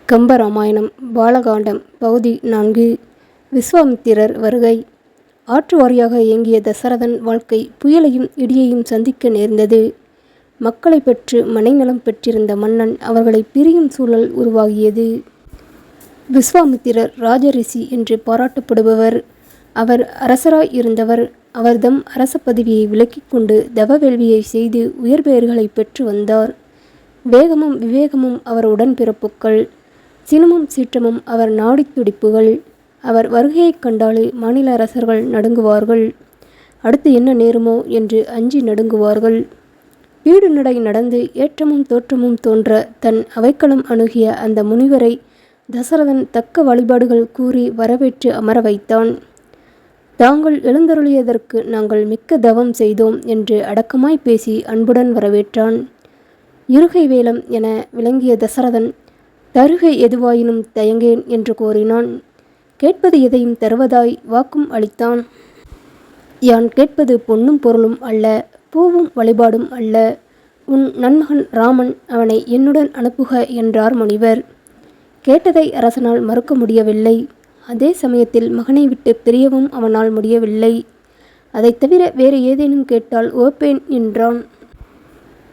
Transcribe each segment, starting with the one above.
கம்பராமாயணம் பாலகாண்டம் பகுதி 4. விஸ்வாமித்திரர் வருகை. ஆற்று வாரியாக இயங்கிய தசரதன் வாழ்க்கை புயலையும் இடியையும் சந்திக்க நேர்ந்தது. மக்களை பெற்று மனைநலம் பெற்றிருந்த மன்னன் அவர்களை பிரியும் சூழல் உருவாகியது. விஸ்வாமித்திரர் ராஜரிஷி என்று பாராட்டப்படுபவர். அவர் அரசராய் இருந்தவர். அவர்தம் அரச பதவியை விலக்கிக் கொண்டு தவ வேள்வியை செய்து உயர்பெயர்களை பெற்று வந்தார். வேகமும் விவேகமும் அவர் உடன்பிறப்புக்கள். சினமும் சீற்றமும் அவர் நாடித் துடிப்புகள். அவர் வருகையைக் கண்டாலே மாநில அரசர்கள் நடுங்குவார்கள். அடுத்து என்ன நேருமோ என்று அஞ்சி நடுங்குவார்கள். வீடு நடை நடந்து ஏற்றமும் தோற்றமும் தோன்ற தன் அவைக்களம் அணுகிய அந்த முனிவரை தசரதன் தக்க வழிபாடுகள் கூறி வரவேற்று அமர வைத்தான். தாங்கள் எழுந்தருளியதற்கு நாங்கள் மிக்க தவம் செய்தோம் என்று அடக்கமாய் பேசி அன்புடன் வரவேற்றான். இருகை வேலம் என விளங்கிய தசரதன் தருகை எதுவாயினும் தயங்கேன் என்று கோரினான். கேட்பது எதையும் தருவதாய் வாக்கும் அளித்தான். யான் கேட்பது பொன்னும் பொருளும் அல்ல, பூவும் வழிபாடும் அல்ல. உன் நன்மகன் ராமன், அவனை என்னுடன் அனுப்புக என்றார் முனிவர். கேட்டதை அரசனால் மறுக்க முடியவில்லை. அதே சமயத்தில் மகனை விட்டு பிரியவும் அவனால் முடியவில்லை. அதை தவிர வேறு ஏதேனும் கேட்டால் ஓப்பேன் என்றான்.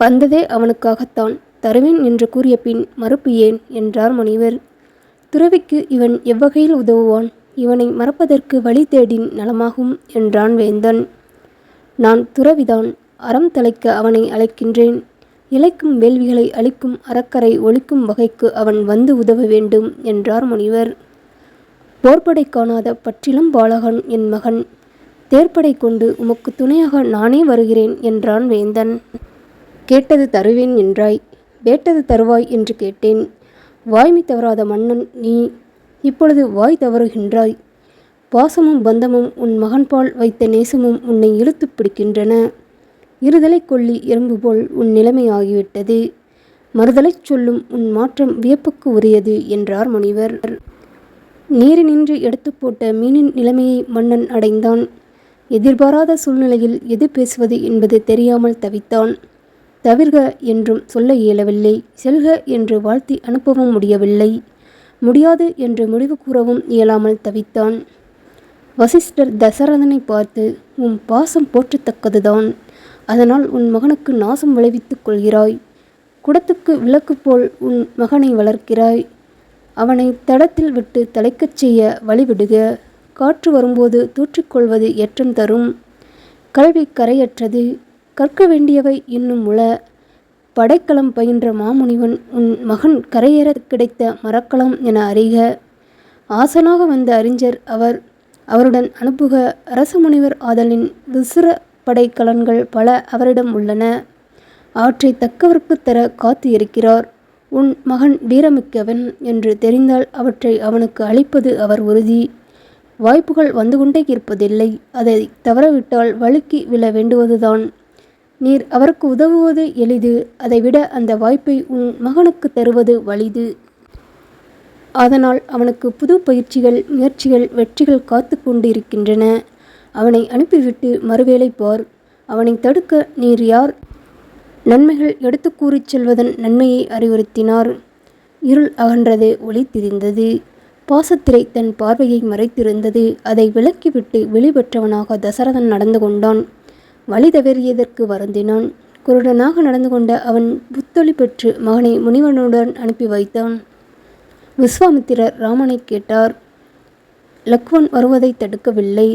வந்ததே அவனுக்காகத்தான், தருவேன் என்று கூறிய பின் மறுப்பு ஏன் என்றார் முனிவர். துறவிக்கு இவன் எவ்வகையில் உதவுவான்? இவனை மறப்பதற்கு வழி தேடின் நலமாகும் என்றான் வேந்தன். நான் துறவிதான், அறம் தழைக்க அவனை அழைக்கின்றேன். இழைக்கும் வேள்விகளை அளிக்கும் அறக்கரை ஒழிக்கும் வகைக்கு அவன் வந்து உதவ வேண்டும் என்றார் முனிவர். போர்ப்படை காணாத பற்றிலம் பாலகன் என் மகன். தேர்ப்படை கொண்டு உமக்கு துணையாக நானே வருகிறேன் என்றான் வேந்தன். கேட்டது தருவேன் என்றாய், வேட்டது தருவாய் என்று கேட்டேன். வாய்மை தவறாத மன்னன் நீ இப்பொழுது வாய் தவறுகின்றாய். பாசமும் பந்தமும் உன் மகன்பால் வைத்த நேசமும் உன்னை இழுத்து பிடிக்கின்றன. இருதலை கொள்ளி எறும்பு போல் உன் நிலைமை ஆகிவிட்டது. மறுதலைச் சொல்லும் உன் மாற்றம் வியப்புக்கு உரியது என்றார் முனிவர். நீரினின்று எடுத்து போட்ட மீனின் நிலைமையை மன்னன் அடைந்தான். எதிர்பாராத சூழ்நிலையில் எது பேசுவது என்பது தெரியாமல் தவித்தான். தவிர்க என்றும் சொல்ல இயலவில்லை. செல்க என்று வாழ்த்தி அனுப்பவும் முடியவில்லை. முடியாது என்று முடிவு கூறவும் இயலாமல் தவித்தான். வசிஷ்டர் தசரதனை பார்த்து, உன் பாசம் போற்றத்தக்கதுதான். அதனால் உன் மகனுக்கு நாசம் விளைவித்துக் கொள்கிறாய். குடத்துக்கு விளக்கு போல் உன் மகனை வளர்க்கிறாய். அவனை தடத்தில் விட்டு தலைக்கச் செய்ய வழிவிடுக. காற்று வரும்போது தூற்றிக்கொள்வது ஏற்றம் தரும். கல்வி கரையற்றது. கற்க வேண்டியவை இன்னும் உள. படைக்கலம் பயின்ற மாமுனிவன் உன் மகன் கரையேற கிடைத்த மரக்கலம் என அறிக. ஆசனாக வந்த அறிஞர் அவருடன் அனுப்புக. அரச முனிவர் ஆதலின் விசிற படைக்கலன்கள் பல அவரிடம் உள்ளன. அவற்றை தக்கவர்க்கு தர காத்து இருக்கிறார். உன் மகன் வீரமிக்கவன் என்று தெரிந்தால் அவற்றை அவனுக்கு அளிப்பது அவர் உறுதி. வாய்ப்புகள் வந்து கொண்டே இருப்பதில்லை. அதை தவறவிட்டால் வழுக்கி விழ வேண்டுவதுதான். நீர் அவருக்கு உதவுவது எளிது. அதைவிட அந்த வாய்ப்பை உன் மகனுக்கு தருவது வலிது. அதனால் அவனுக்கு புது பயிற்சிகள், முயற்சிகள், வெற்றிகள் காத்து கொண்டு இருக்கின்றன. அவனை அனுப்பிவிட்டு மறுவேளை பார். அவனை தடுக்க நீர் யார்? நன்மைகள் எடுத்து கூறிச் செல்வதன் நன்மையை அறிவுறுத்தினார். இருள் அகன்றது. ஒளி திரிந்தது. பாசத்திரை தன் பார்வையை மறைத்திருந்தது. அதை விலக்கிவிட்டு வெளிப்பற்றவனாக தசரதன் நடந்து கொண்டான். வழி தவறியதற்கு வருந்தினான். குருடனாக நடந்து கொண்ட அவன் புத்தொளி பெற்று மகனை முனிவனுடன் அனுப்பி வைத்தான். விஸ்வாமித்திரர் ராமனை கேட்டார். லக்வன் வருவதை தடுக்கவில்லை.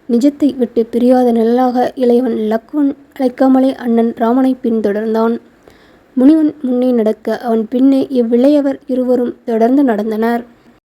நிஜத்தை விட்டு பிரியாத நிழலாக இளையவன் லக்வன் அழைக்காமலே அண்ணன் ராமனை பின்தொடர்ந்தான். முனிவன் முன்னே நடக்க அவன் பின்னே இவ்விளையவர் இருவரும் தொடர்ந்து நடந்தனர்.